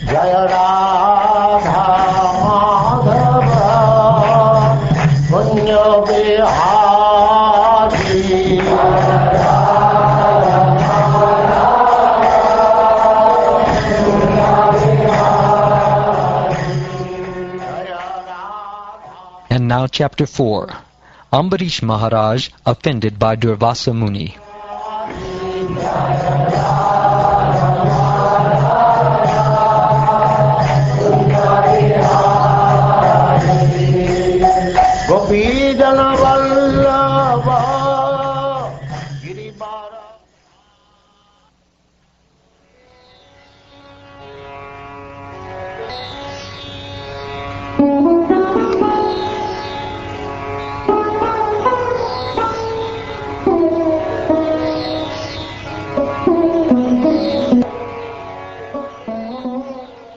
Jaya Radha Madhava Punya Bihari And now chapter 4. Ambarish Maharaj offended by Durvasa Muni. Gopijana Vallabha Girivara.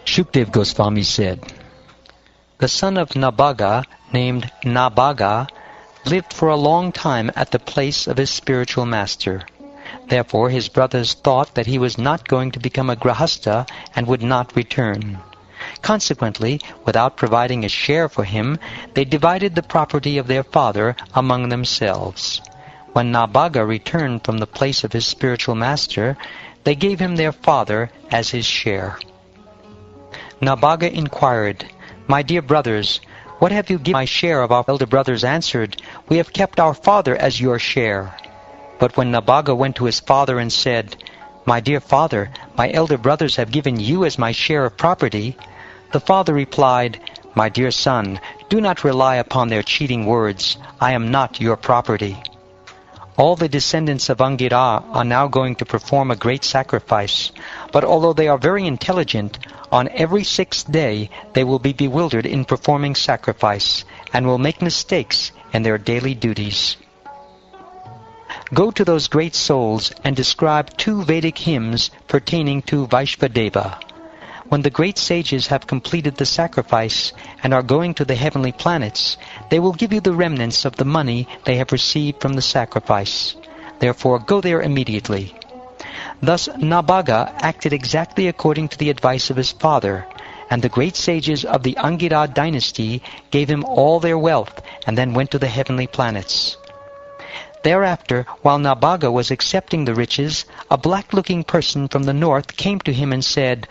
Shukdev Goswami said, the son of Nabaga, named Nabaga, lived for a long time at the place of his spiritual master. Therefore his brothers thought that he was not going to become a grahastha and would not return. Consequently, without providing a share for him, they divided the property of their father among themselves. When Nabaga returned from the place of his spiritual master, they gave him their father as his share. Nabaga inquired, my dear brothers, what have you given? My share of our elder brothers answered, we have kept our father as your share. But when Nabaga went to his father and said, my dear father, my elder brothers have given you as my share of property, the father replied, my dear son, do not rely upon their cheating words. I am not your property. All the descendants of Angira are now going to perform a great sacrifice, but although they are very intelligent, on every 6th day they will be bewildered in performing sacrifice, and will make mistakes in their daily duties. Go to those great souls and describe 2 Vedic hymns pertaining to Vaishvadeva. When the great sages have completed the sacrifice and are going to the heavenly planets, they will give you the remnants of the money they have received from the sacrifice. Therefore, go there immediately. Thus Nabaga acted exactly according to the advice of his father, and the great sages of the Angira dynasty gave him all their wealth and then went to the heavenly planets. Thereafter, while Nabaga was accepting the riches, a black-looking person from the north came to him and said,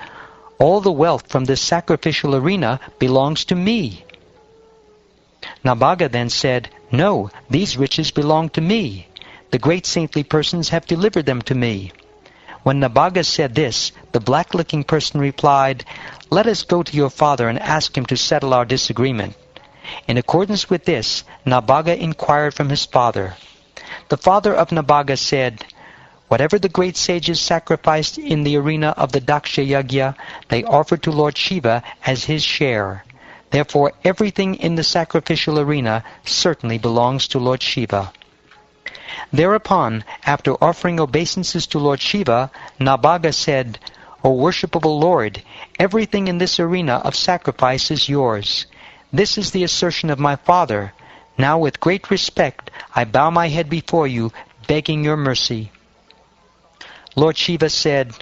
all the wealth from this sacrificial arena belongs to me. Nabaga then said, no, these riches belong to me. The great saintly persons have delivered them to me. When Nabaga said this, the black-looking person replied, let us go to your father and ask him to settle our disagreement. In accordance with this, Nabaga inquired from his father. The father of Nabaga said, whatever the great sages sacrificed in the arena of the Daksha Yajna, they offered to Lord Shiva as his share. Therefore, everything in the sacrificial arena certainly belongs to Lord Shiva. Thereupon, after offering obeisances to Lord Shiva, Nabaga said, O worshipable Lord, everything in this arena of sacrifice is yours. This is the assertion of my father. Now with great respect, I bow my head before you, begging your mercy. Lord Shiva said,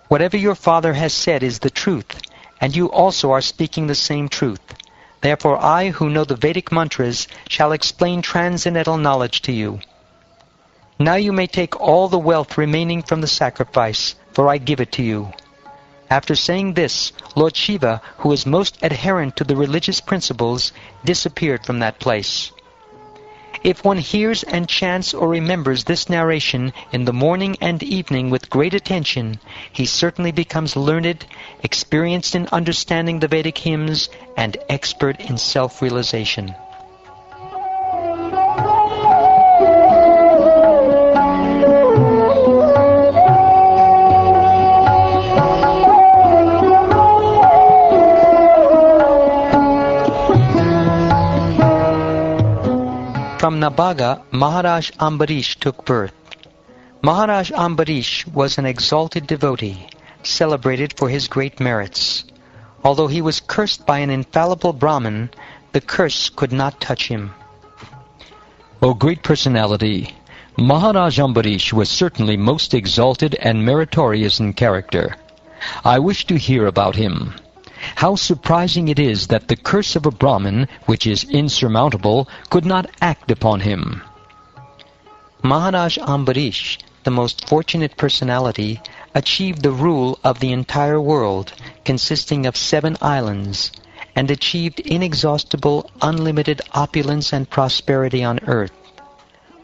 whatever your father has said is the truth, and you also are speaking the same truth. Therefore I, who know the Vedic mantras, shall explain transcendental knowledge to you. Now you may take all the wealth remaining from the sacrifice, for I give it to you. After saying this, Lord Shiva, who is most adherent to the religious principles, disappeared from that place. If one hears and chants or remembers this narration in the morning and evening with great attention, he certainly becomes learned, experienced in understanding the Vedic hymns, and expert in self-realization. From Nabaga, Maharaj Ambarish took birth. Maharaj Ambarish was an exalted devotee, celebrated for his great merits. Although he was cursed by an infallible Brahmin, the curse could not touch him. O great personality, Maharaj Ambarish was certainly most exalted and meritorious in character. I wish to hear about him. How surprising it is that the curse of a Brahmin, which is insurmountable, could not act upon him. Maharaj Ambarish, the most fortunate personality, achieved the rule of the entire world, consisting of 7 islands, and achieved inexhaustible, unlimited opulence and prosperity on earth.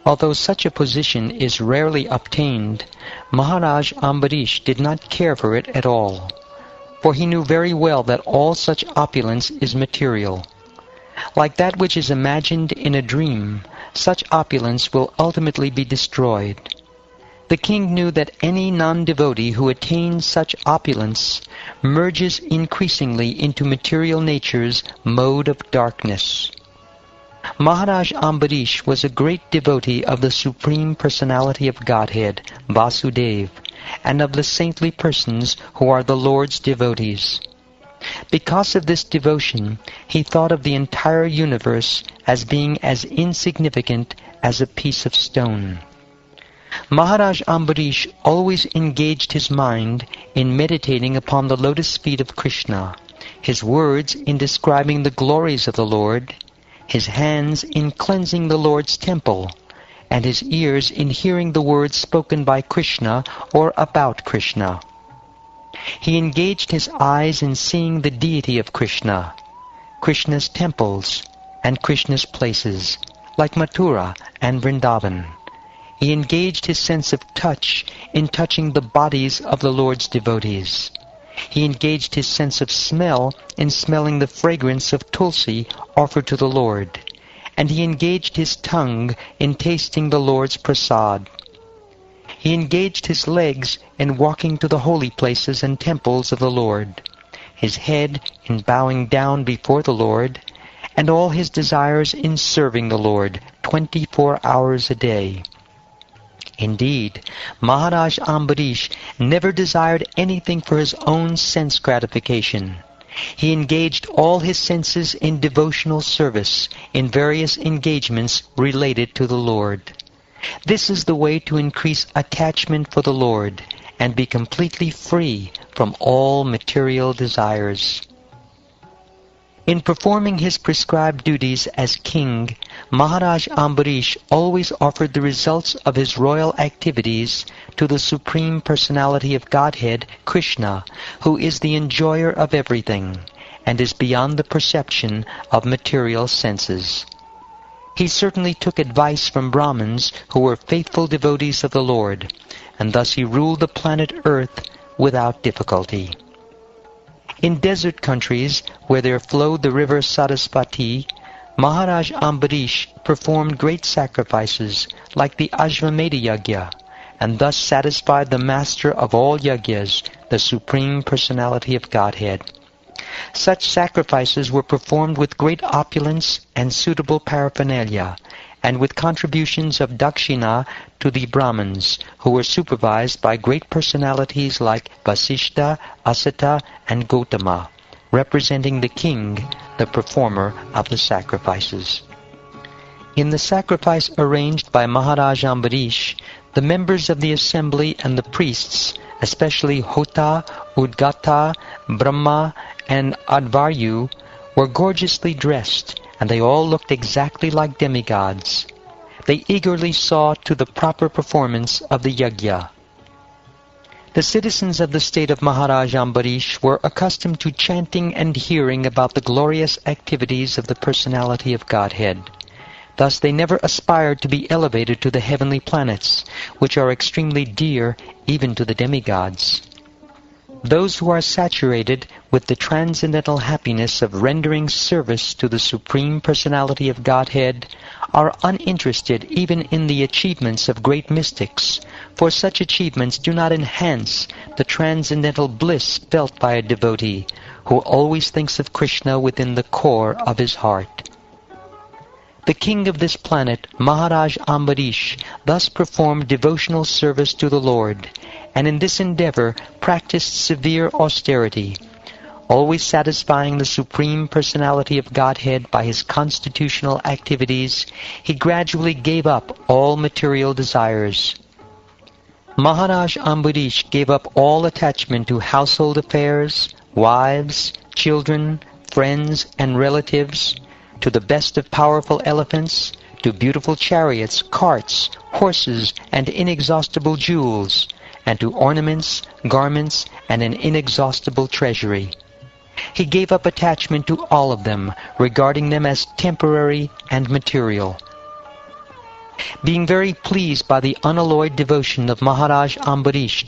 Although such a position is rarely obtained, Maharaj Ambarish did not care for it at all, for he knew very well that all such opulence is material. Like that which is imagined in a dream, such opulence will ultimately be destroyed. The king knew that any non-devotee who attains such opulence merges increasingly into material nature's mode of darkness. Maharaj Ambarish was a great devotee of the Supreme Personality of Godhead, Vasudeva, and of the saintly persons who are the Lord's devotees. Because of this devotion, he thought of the entire universe as being as insignificant as a piece of stone. Maharaj Ambarish always engaged his mind in meditating upon the lotus feet of Krishna, his words in describing the glories of the Lord, his hands in cleansing the Lord's temple, and his ears in hearing the words spoken by Krishna or about Krishna. He engaged his eyes in seeing the deity of Krishna, Krishna's temples, and Krishna's places, like Mathura and Vrindavan. He engaged his sense of touch in touching the bodies of the Lord's devotees. He engaged his sense of smell in smelling the fragrance of tulsi offered to the Lord, and he engaged his tongue in tasting the Lord's prasad. He engaged his legs in walking to the holy places and temples of the Lord, his head in bowing down before the Lord, and all his desires in serving the Lord 24 hours a day. Indeed, Maharaj Ambarish never desired anything for his own sense gratification. He engaged all his senses in devotional service in various engagements related to the Lord. This is the way to increase attachment for the Lord and be completely free from all material desires. In performing his prescribed duties as king, Maharaj Ambarish always offered the results of his royal activities to the Supreme Personality of Godhead, Krishna, who is the enjoyer of everything and is beyond the perception of material senses. He certainly took advice from Brahmins who were faithful devotees of the Lord, and thus he ruled the planet Earth without difficulty. In desert countries, where there flowed the river Saraswati, Maharaj Ambarish performed great sacrifices like the Ashvamedha Yajna, and thus satisfied the master of all yajnas, the Supreme Personality of Godhead. Such sacrifices were performed with great opulence and suitable paraphernalia, and with contributions of dakshina to the Brahmins, who were supervised by great personalities like Vasishta, Asata, and Gotama, representing the king, the performer of the sacrifices. In the sacrifice arranged by Maharaj Ambarish, the members of the assembly and the priests, especially Hota, Udgata, Brahma, and Advaryu, were gorgeously dressed, and they all looked exactly like demigods. They eagerly saw to the proper performance of the yajna. The citizens of the state of Maharaj Ambarish were accustomed to chanting and hearing about the glorious activities of the Personality of Godhead. Thus they never aspired to be elevated to the heavenly planets, which are extremely dear even to the demigods. Those who are saturated with the transcendental happiness of rendering service to the Supreme Personality of Godhead are uninterested even in the achievements of great mystics, for such achievements do not enhance the transcendental bliss felt by a devotee who always thinks of Krishna within the core of his heart. The king of this planet, Maharaj Ambarish, thus performed devotional service to the Lord, and in this endeavor practiced severe austerity. always satisfying the Supreme Personality of Godhead by his constitutional activities, he gradually gave up all material desires. Maharaj Ambarish gave up all attachment to household affairs, wives, children, friends, and relatives, to the best of powerful elephants, to beautiful chariots, carts, horses, and inexhaustible jewels, and to ornaments, garments, and an inexhaustible treasury. He gave up attachment to all of them, regarding them as temporary and material. Being very pleased by the unalloyed devotion of Maharaj Ambarish,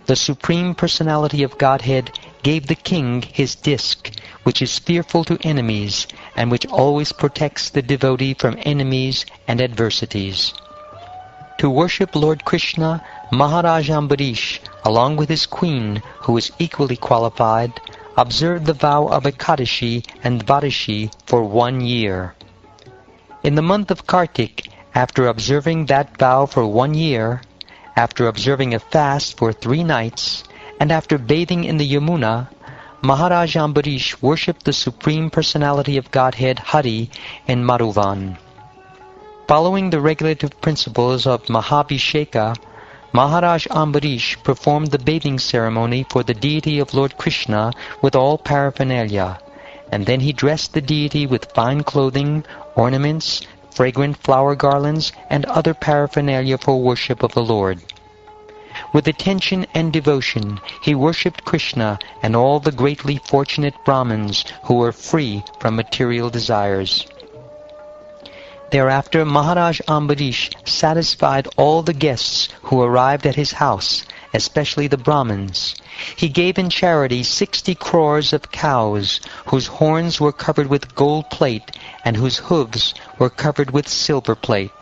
the Supreme Personality of Godhead gave the king his disc, which is fearful to enemies, and which always protects the devotee from enemies and adversities. To worship Lord Krishna, Maharaj Ambarish, along with his queen, who is equally qualified, observed the vow of Ekadashi and Dvadashi for 1 year. In the month of Kartik, after observing that vow for 1 year, after observing a fast for 3 nights, and after bathing in the Yamuna, Maharaj Ambarish worshipped the Supreme Personality of Godhead Hari in Madhuvan. Following the regulative principles of Mahabhisheka, Maharaj Ambarish performed the bathing ceremony for the deity of Lord Krishna with all paraphernalia, and then he dressed the deity with fine clothing, ornaments, fragrant flower garlands, and other paraphernalia for worship of the Lord. With attention and devotion, he worshipped Krishna and all the greatly fortunate Brahmins who were free from material desires. Thereafter, Maharaj Ambarish satisfied all the guests who arrived at his house, especially the Brahmins. He gave in charity 60 crores of cows, whose horns were covered with gold plate and whose hooves were covered with silver plate.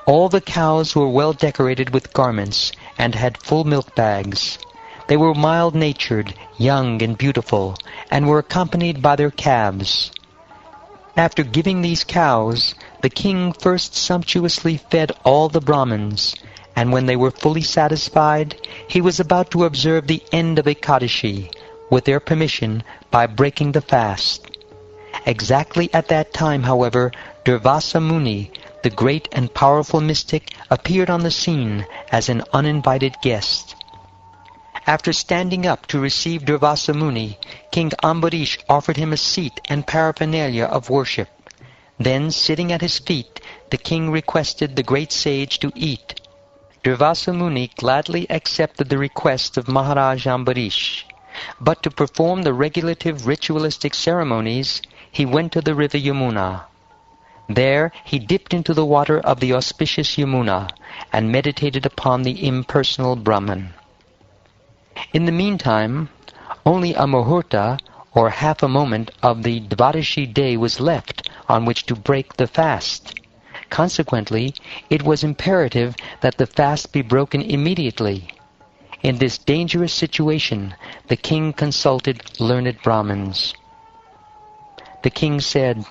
All the cows were well decorated with garments and had full milk bags. They were mild-natured, young and beautiful, and were accompanied by their calves. After giving these cows, the king first sumptuously fed all the Brahmins, and when they were fully satisfied, he was about to observe the end of Ekadashi, with their permission, by breaking the fast. Exactly at that time, however, Durvasa Muni, the great and powerful mystic, appeared on the scene as an uninvited guest. After standing up to receive Durvasa Muni, King Ambarish offered him a seat and paraphernalia of worship. Then, sitting at his feet, the king requested the great sage to eat. Durvasa Muni gladly accepted the request of Maharaj Ambarish, but to perform the regulative ritualistic ceremonies, he went to the river Yamuna. There he dipped into the water of the auspicious Yamuna and meditated upon the impersonal Brahman. In the meantime, only a muhurta, or half a moment, of the Dvadashi day was left on which to break the fast. Consequently, it was imperative that the fast be broken immediately. In this dangerous situation, the king consulted learned Brahmins. The king said,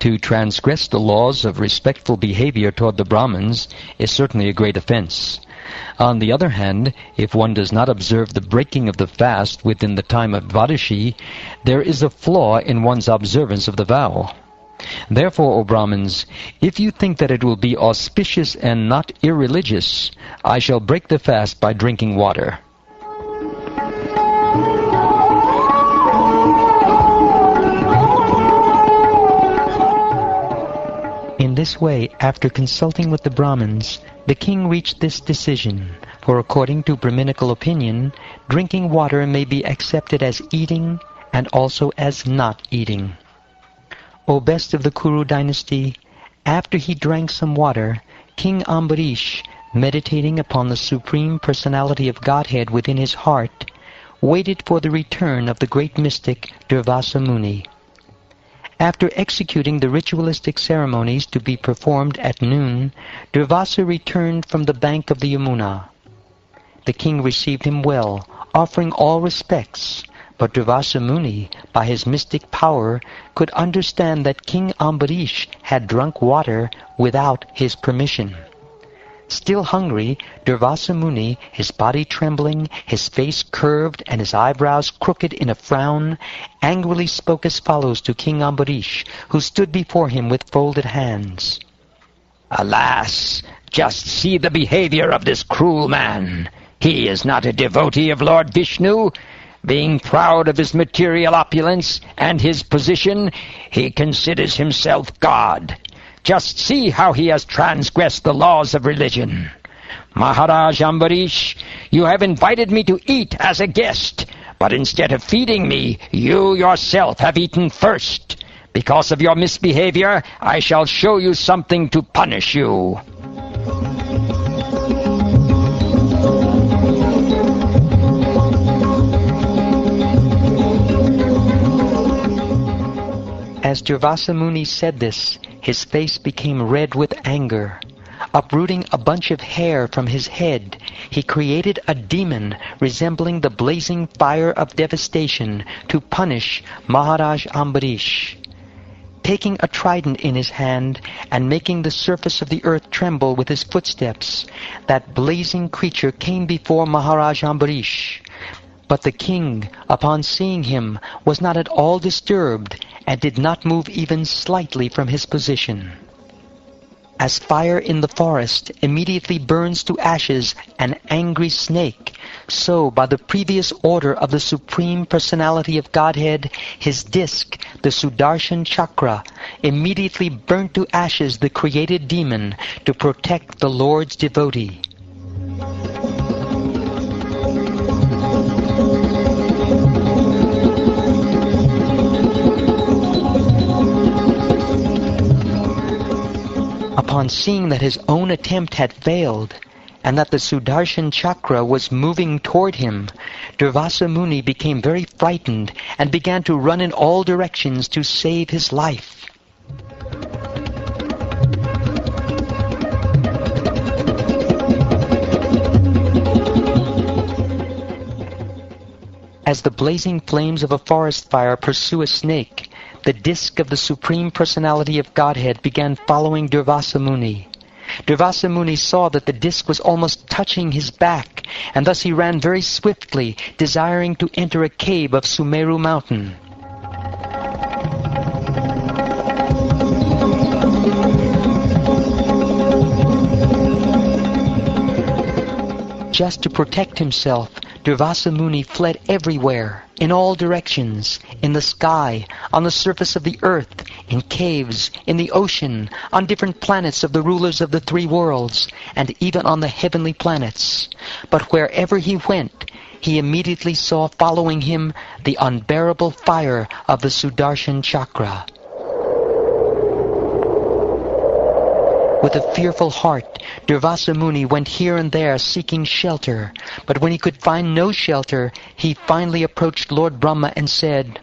"To transgress the laws of respectful behavior toward the Brahmins is certainly a great offense. On the other hand, if one does not observe the breaking of the fast within the time of Dvadashi, there is a flaw in one's observance of the vow. Therefore, O Brahmins, if you think that it will be auspicious and not irreligious, I shall break the fast by drinking water." In this way, after consulting with the Brahmins, the king reached this decision, for according to Brahminical opinion, drinking water may be accepted as eating and also as not eating. O best of the Kuru dynasty, after he drank some water, King Ambarish, meditating upon the Supreme Personality of Godhead within his heart, waited for the return of the great mystic Durvasa Muni. After executing the ritualistic ceremonies to be performed at noon, Durvasa returned from the bank of the Yamuna. The king received him well, offering all respects, but Durvasa Muni, by his mystic power, could understand that King Ambarish had drunk water without his permission. Still hungry, Durvasa Muni, his body trembling, his face curved, and his eyebrows crooked in a frown, angrily spoke as follows to King Ambarish, who stood before him with folded hands. Alas! Just see the behavior of this cruel man. He is not a devotee of Lord Vishnu. Being proud of his material opulence and his position, he considers himself God. Just see how he has transgressed the laws of religion. Maharaj Ambarish, you have invited me to eat as a guest, but instead of feeding me, you yourself have eaten first. Because of your misbehavior, I shall show you something to punish you. As Durvasa Muni said this, his face became red with anger. Uprooting a bunch of hair from his head, he created a demon resembling the blazing fire of devastation to punish Maharaj Ambarish. Taking a trident in his hand and making the surface of the earth tremble with his footsteps, that blazing creature came before Maharaj Ambarish. But the king, upon seeing him, was not at all disturbed and did not move even slightly from his position. As fire in the forest immediately burns to ashes an angry snake, so by the previous order of the Supreme Personality of Godhead, his disc, the Sudarshan Chakra, immediately burnt to ashes the created demon to protect the Lord's devotee. Upon seeing that his own attempt had failed, and that the Sudarshan Chakra was moving toward him, Durvasa Muni became very frightened and began to run in all directions to save his life. As the blazing flames of a forest fire pursue a snake, the disc of the Supreme Personality of Godhead began following Durvasa Muni. Durvasa Muni saw that the disc was almost touching his back, and thus he ran very swiftly, desiring to enter a cave of Sumeru mountain. Just to protect himself, Durvasa Muni fled everywhere, in all directions, in the sky, on the surface of the earth, in caves, in the ocean, on different planets of the rulers of the three worlds, and even on the heavenly planets. But wherever he went, he immediately saw following him the unbearable fire of the Sudarshan Chakra. With a fearful heart, Durvasa Muni went here and there seeking shelter, but when he could find no shelter, he finally approached Lord Brahma and said,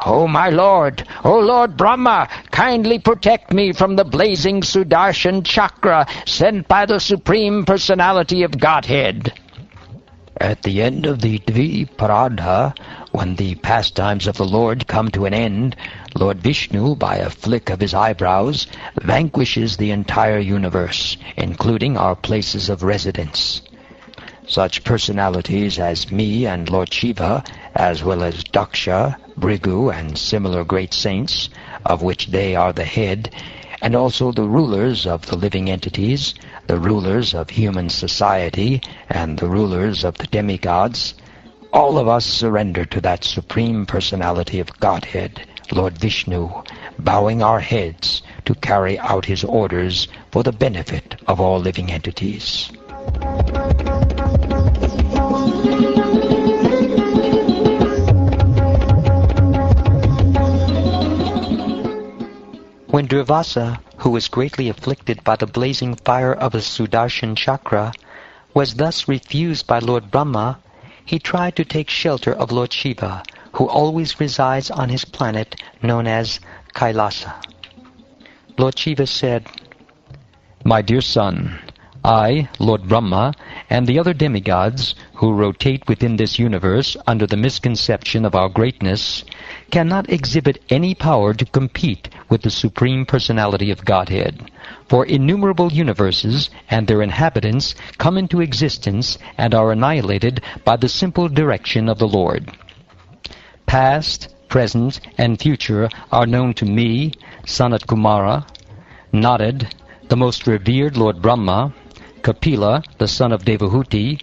"O my Lord, O Lord Brahma, kindly protect me from the blazing Sudarshan Chakra sent by the Supreme Personality of Godhead." At the end of the Dviparadha, when the pastimes of the Lord come to an end, Lord Vishnu, by a flick of his eyebrows, vanquishes the entire universe, including our places of residence. Such personalities as me and Lord Shiva, as well as Daksha, Bhrigu, and similar great saints, of which they are the head, and also the rulers of the living entities, the rulers of human society, and the rulers of the demigods, all of us surrender to that Supreme Personality of Godhead, Lord Vishnu, bowing our heads to carry out his orders for the benefit of all living entities. When Durvasa, who was greatly afflicted by the blazing fire of the Sudarshan Chakra, was thus refused by Lord Brahma, he tried to take shelter of Lord Shiva, who always resides on his planet known as Kailasa. Lord Shiva said, "My dear son, I, Lord Brahma, and the other demigods who rotate within this universe under the misconception of our greatness cannot exhibit any power to compete with the Supreme Personality of Godhead. For innumerable universes and their inhabitants come into existence and are annihilated by the simple direction of the Lord. Past, present, and future are known to me, Sanat Kumara, Narad, the most revered Lord Brahma, Kapila, the son of Devahuti,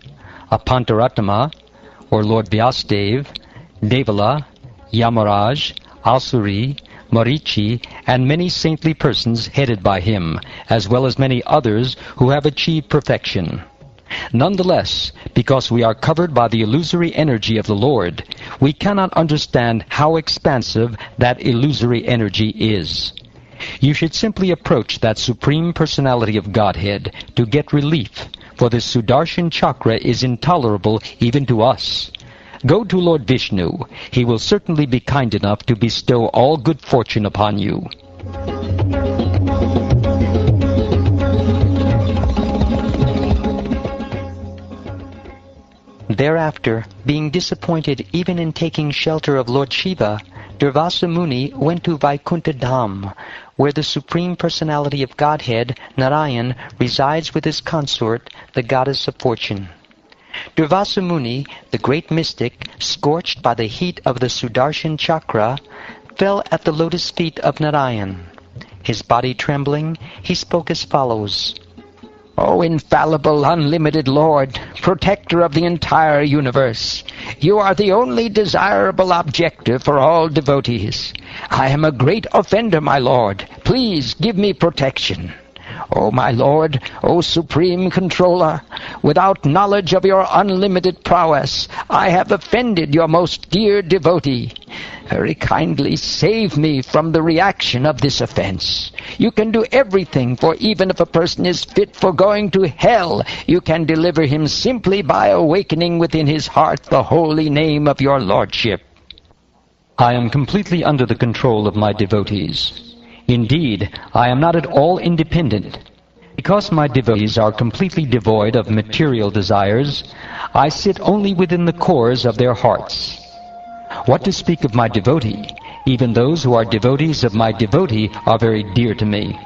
Apantaratama, or Lord Vyasadeva, Devala, Yamaraj, Asuri, Marichi, and many saintly persons headed by him, as well as many others who have achieved perfection. Nonetheless, because we are covered by the illusory energy of the Lord, we cannot understand how expansive that illusory energy is. You should simply approach that Supreme Personality of Godhead to get relief, for the Sudarshan Chakra is intolerable even to us. Go to Lord Vishnu. He will certainly be kind enough to bestow all good fortune upon you. Thereafter, being disappointed even in taking shelter of Lord Shiva, Durvasa Muni went to Vaikuntha Dham, where the Supreme Personality of Godhead, Narayan, resides with his consort, the Goddess of Fortune. Durvasa Muni, the great mystic, scorched by the heat of the Sudarshan Chakra, fell at the lotus feet of Narayan. His body trembling, he spoke as follows. O infallible, unlimited Lord, protector of the entire universe, you are the only desirable objective for all devotees. I am a great offender, my Lord. Please give me protection. O my Lord, O Supreme Controller, without knowledge of your unlimited prowess, I have offended your most dear devotee. Very kindly save me from the reaction of this offense. You can do everything, for even if a person is fit for going to hell, you can deliver him simply by awakening within his heart the holy name of your Lordship. I am completely under the control of my devotees. Indeed, I am not at all independent. Because my devotees are completely devoid of material desires, I sit only within the cores of their hearts. What to speak of my devotee? Even those who are devotees of my devotee are very dear to me.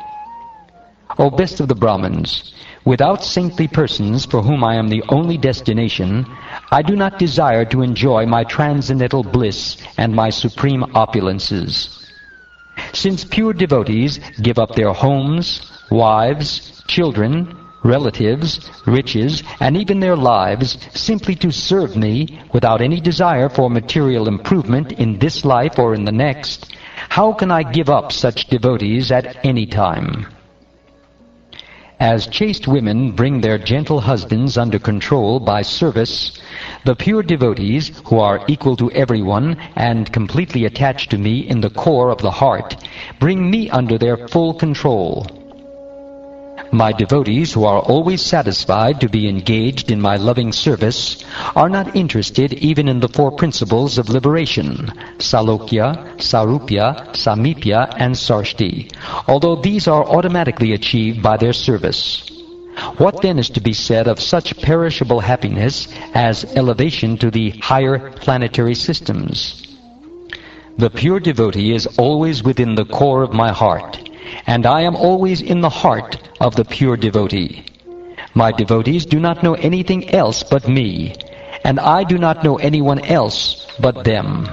O best of the Brahmins, without saintly persons for whom I am the only destination, I do not desire to enjoy my transcendental bliss and my supreme opulences. Since pure devotees give up their homes, wives, children, relatives, riches, and even their lives simply to serve me without any desire for material improvement in this life or in the next, how can I give up such devotees at any time? As chaste women bring their gentle husbands under control by service, the pure devotees, who are equal to everyone and completely attached to me in the core of the heart, bring me under their full control. My devotees, who are always satisfied to be engaged in my loving service, are not interested even in the four principles of liberation, Salokya, Sarupya, Samipya, and Sarshti, although these are automatically achieved by their service. What then is to be said of such perishable happiness as elevation to the higher planetary systems? The pure devotee is always within the core of my heart, and I am always in the heart of the pure devotee. My devotees do not know anything else but me, and I do not know anyone else but them.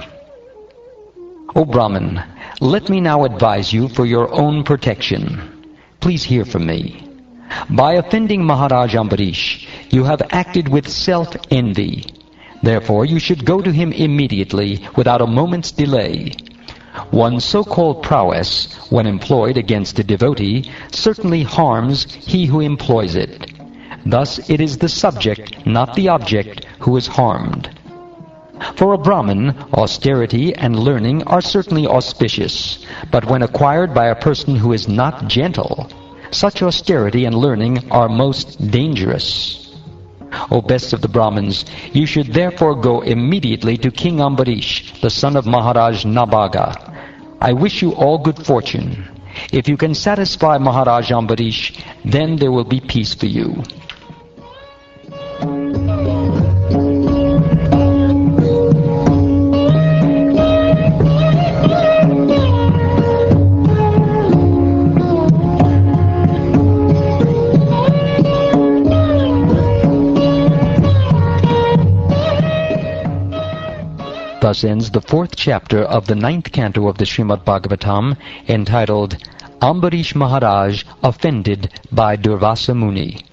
O Brahman, let me now advise you for your own protection. Please hear from me. By offending Maharaj Ambarish, you have acted with self-envy. Therefore, you should go to him immediately, without a moment's delay. One's so-called prowess, when employed against a devotee, certainly harms he who employs it. Thus it is the subject, not the object, who is harmed. For a Brahmin, austerity and learning are certainly auspicious, but when acquired by a person who is not gentle, such austerity and learning are most dangerous. O best of the Brahmins, you should therefore go immediately to King Ambarish, the son of Maharaj Nabaga. I wish you all good fortune. If you can satisfy Maharaj Ambarish, then there will be peace for you. Thus ends the 4th chapter of the 9th canto of the Srimad Bhagavatam, entitled Ambarish Maharaj Offended by Durvasa Muni.